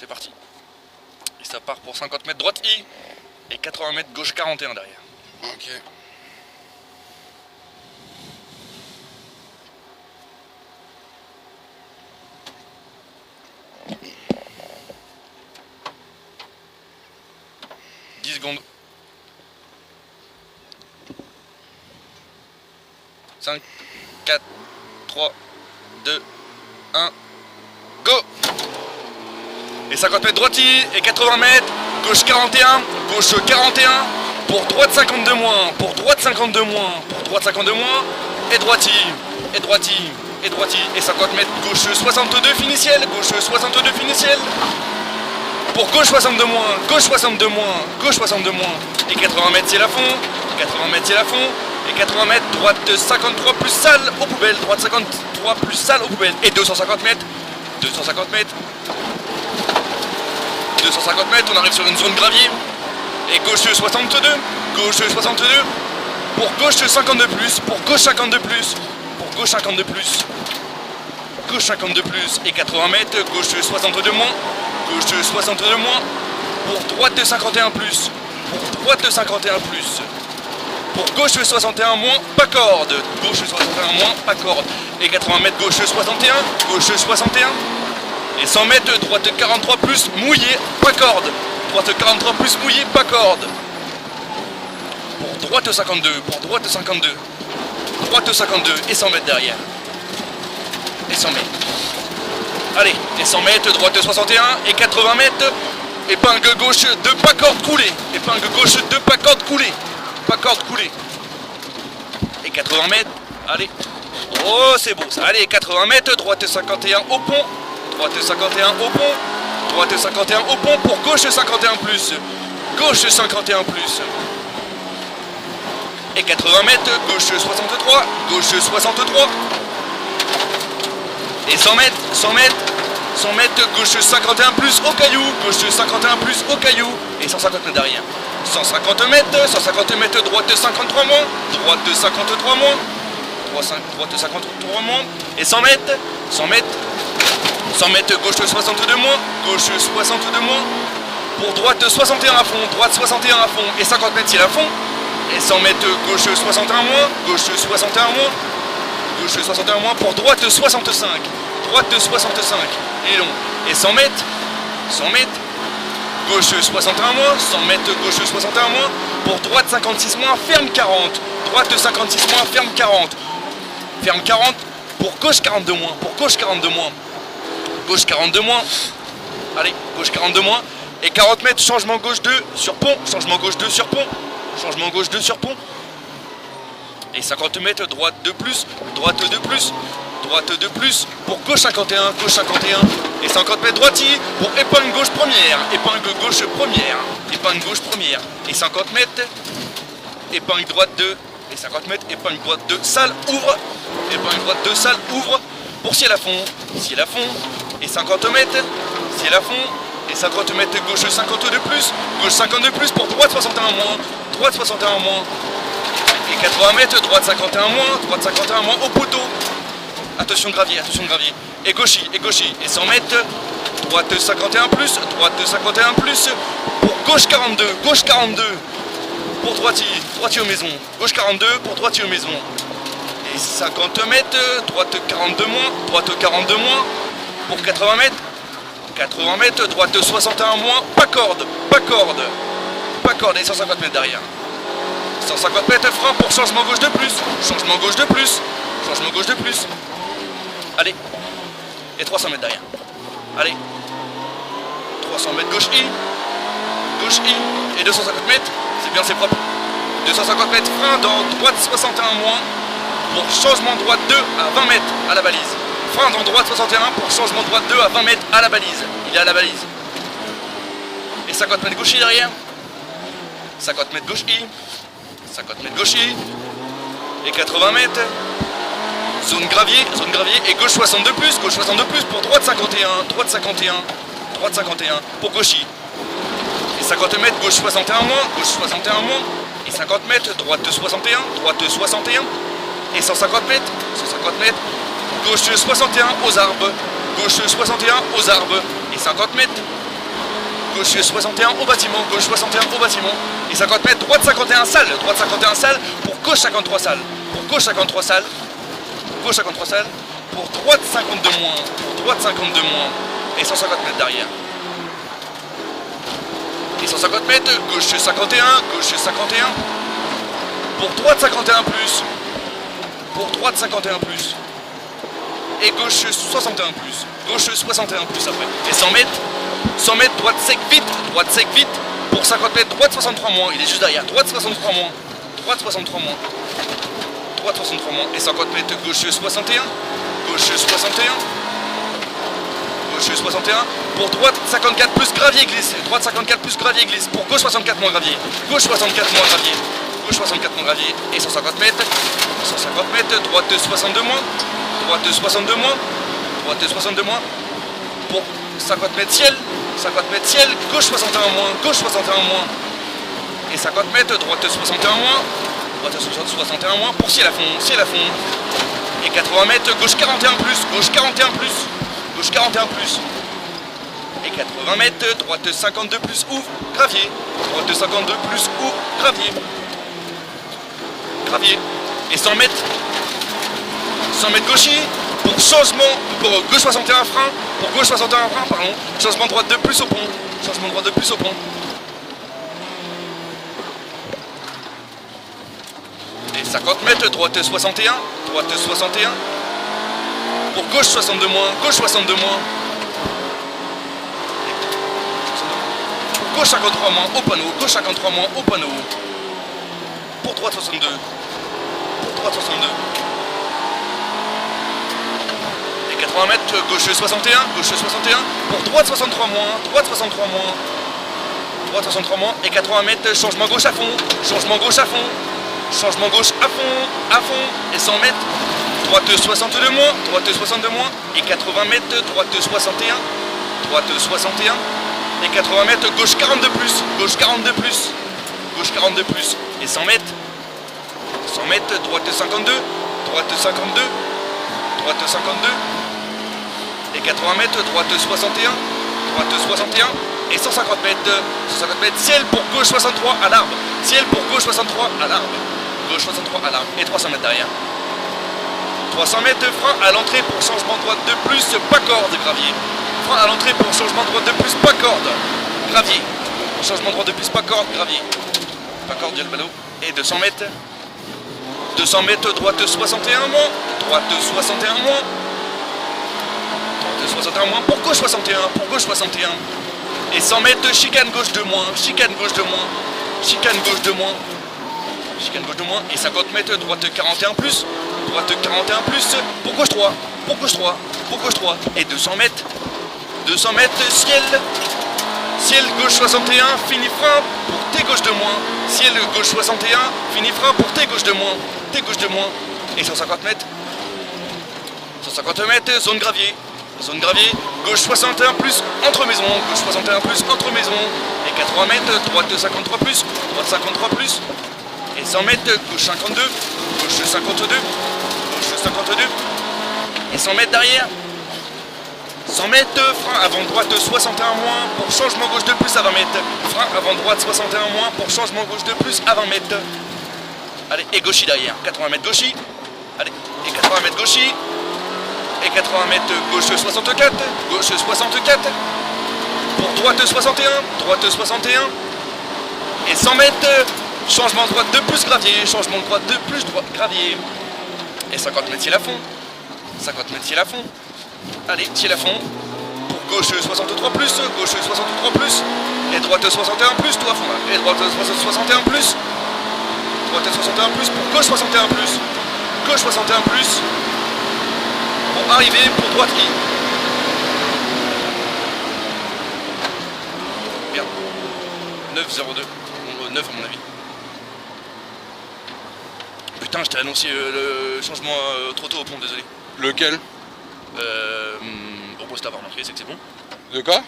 c'est parti. Et ça part pour 50 mètres droite I et 80 mètres gauche 41 derrière. Ok. Secondes. 5, 4, 3, 2, 1, go! Et 50 mètres droite et 80 mètres, gauche 41, gauche 41, pour droite 52 moins, pour droite 52 moins, pour droite 52 moins, et droite et droite et droite et 50 mètres, gauche 62 finiciel, gauche 62 finiciel. Pour gauche 62 moins, gauche 62 moins, gauche 62 moins. Et 80 mètres c'est la fond, 80 mètres c'est la fond. Et 80 mètres, droite 53 plus salle aux poubelles, droite 53 plus salle aux poubelles. Et 250 mètres, 250 mètres, 250 mètres, on arrive sur une zone gravier. Et gauche 62, gauche 62. Pour gauche 52 plus, pour gauche 52 plus, pour gauche 52 plus. Gauche 52 plus et 80 mètres, gauche 62 moins. Gauche 62 moins, pour droite de 51 plus, pour droite de 51 plus, pour gauche 61 moins, pas corde, gauche 61 moins, pas corde, et 80 mètres gauche 61, gauche 61, et 100 mètres droite 43 plus, mouillé, pas corde, droite 43 plus, mouillé, pas corde, pour droite 52, pour droite 52, droite 52, et 100 mètres derrière, et 100 mètres. Allez, et 100 mètres, droite 61 et 80 mètres, épingle gauche de pas corde coulée, épingle gauche de pas corde coulée, pas corde coulée. Et 80 mètres, allez, oh c'est beau ça, allez 80 mètres, droite 51 au pont, droite 51 au pont, droite 51 au pont pour gauche 51 plus, gauche 51 plus. Et 80 mètres, gauche 63, gauche 63. Et 100 mètres, 100 mètres, 100 mètres, gauche 51 plus au caillou, gauche 51 plus au caillou, et 150 mètres derrière. 150 mètres, droite 53 moins, droite 53 moins, droite 53 moins, et 100 mètres, 100 mètres, 100 mètres, gauche 62 moins, gauche 62 moins, pour droite 61 à fond, droite 61 à fond, et 50 mètres c'est à fond, et 100 mètres, gauche 61 moins, gauche 61 moins, gauche 61 moins pour droite 65, droite 65, et long, et 100 mètres, 100 mètres, gauche 61 moins, 100 mètres, gauche 61 moins, pour droite 56 moins, ferme 40, droite 56 moins, ferme 40, ferme 40, pour gauche 42 moins, pour gauche 42 moins, gauche 42 moins, allez, gauche 42 moins, et 40 mètres, changement gauche 2 sur pont, changement gauche 2 sur pont, changement gauche 2 sur pont. Et 50 mètres, droite 2 plus, droite 2 plus, droite 2 plus, pour gauche 51, gauche 51, et 50 mètres droitier, pour épingle gauche première, épingle gauche première, épingle gauche première, et 50 mètres, épingle droite 2, et 50 mètres, épingle droite 2, salle ouvre, épingle droite 2, salle ouvre, pour ciel à fond, et 50 mètres, ciel à fond, et 50 mètres, gauche 52 plus, gauche 52 plus, pour droite 61 moins, droite 61 moins, et 80 mètres, droite 51 moins, au poteau. Attention gravier, et gauchy, et 100 mètres, droite 51 plus, droite 51 plus, pour gauche 42, pour droitier aux maisons, gauche 42, pour droitier aux maisons. Et 50 mètres, droite 42 moins, pour 80 mètres, droite 61 moins, pas corde, et 150 mètres derrière. 150 mètres, frein pour changement gauche de plus, changement gauche de plus. Allez, et 300 mètres derrière. Allez, 300 mètres gauche I, et 250 mètres, c'est bien, c'est propre. 250 mètres, frein dans droite 61 moins, pour changement droite 2 à 20 mètres à la balise. Frein dans droite 61 pour changement droite 2 à 20 mètres à la balise. Il est à la balise. Et 50 mètres gauche I derrière. 50 mètres gauche I. 50 mètres gauche I, et 80 mètres, zone gravier, et gauche 62 plus, pour droite 51, pour gauche I, et 50 mètres, gauche 61 moins, et 50 mètres, droite 61, et 150 mètres, gauche 61 aux arbres, et 50 mètres, gauche 61 au bâtiment, gauche 61 au bâtiment. Et 50 mètres, droite 51 salles, droite 51 salles, pour gauche 53 salles, pour gauche 53 salles, gauche 53 salles, pour droite 52 moins, pour droite 52 moins, et 150 mètres derrière. Et 150 mètres, gauche 51, gauche 51, pour droite 51 plus, pour droite 51 plus, et gauche 61 plus, gauche 61 plus après. Et 100 mètres, droite sec vite, pour 50 mètres, droite 63 moins, il est juste derrière, droite 63 moins, droite 63 moins, droite 63 moins, et 50 mètres, gauche 61, gauche 61, gauche 61, pour droite 54 plus gravier glisse, droite 54 plus gravier glisse, pour gauche 64 moins gravier, gauche 64 moins gravier, gauche 64 moins gravier, et 150 mètres, droite 62 moins, droite 62 moins, droite 62 moins, pour 50 mètres ciel, gauche 61 moins, gauche 61 moins, et 50 mètres, droite 61 moins, droite 61 moins, pour ciel à fond, et 80 mètres, gauche 41 plus, gauche 41 plus, gauche 41 plus, et 80 mètres, droite 52 plus ouvre, gravier, droite 52 plus ouvre, gravier, et 100 mètres gaucher, pour changement, pour gauche 61 frein, pardon, changement droite de plus au pont, et 50 mètres, droite 61, pour gauche 62 moins, pour gauche 53 moins au panneau, pour droite 62, et 80 mètres, gauche 61, pour droite 63 moins, et 80 mètres, changement gauche à fond, et 100 mètres, droite 62 moins, et 80 mètres, droite 61, et 80 mètres, gauche 42 plus, et 100 mètres, droite 52, et 80 mètres, droite 61, et 150 mètres, ciel pour gauche 63 à l'arbre, et 300 mètres derrière. 300 mètres, frein à l'entrée pour changement droite de plus, pas corde, gravier. Frein à l'entrée pour changement droite de plus, pas corde, gravier. Changement droite de plus, pas corde, gravier. Pas corde, j'ai le panneau. Et 200 mètres, droite 61 moins, pour gauche 61, et 100 mètres, chicane gauche de moins, et 50 mètres, droite 41 plus, pour gauche 3, et 200 mètres, ciel gauche 61, fini frein pour T gauche de moins, ciel gauche 61, fini frein pour T gauche de moins, et 150 mètres, zone gravier, gauche 61 plus entre maison, et 80 mètres, droite 53 plus, et 100 mètres, gauche 52, et 100 mètres derrière, 100 mètres, frein avant droite 61 moins pour changement gauche de plus à 20 mètres, frein avant droite 61 moins pour changement gauche de plus à 20 mètres, allez, et gauchy derrière, 80 mètres gauchy, allez, et 80 mètres gauchy, et 80 mètres gauche 64, pour droite 61, et 100 mètres, changement droite de plus gravier, et 50 mètres ciel à fond, allez, ciel à fond, pour gauche 63 plus, et droite 61 plus, tout à fond là, et droite 61 plus, pour gauche 61 plus, pour arriver pour droiterie. Bien. 9,02. 9 à mon avis. Putain, je t'ai annoncé le changement trop tôt au pont, désolé. Lequel? Bon, pour t'avoir remarqué, c'est que c'est bon. De quoi?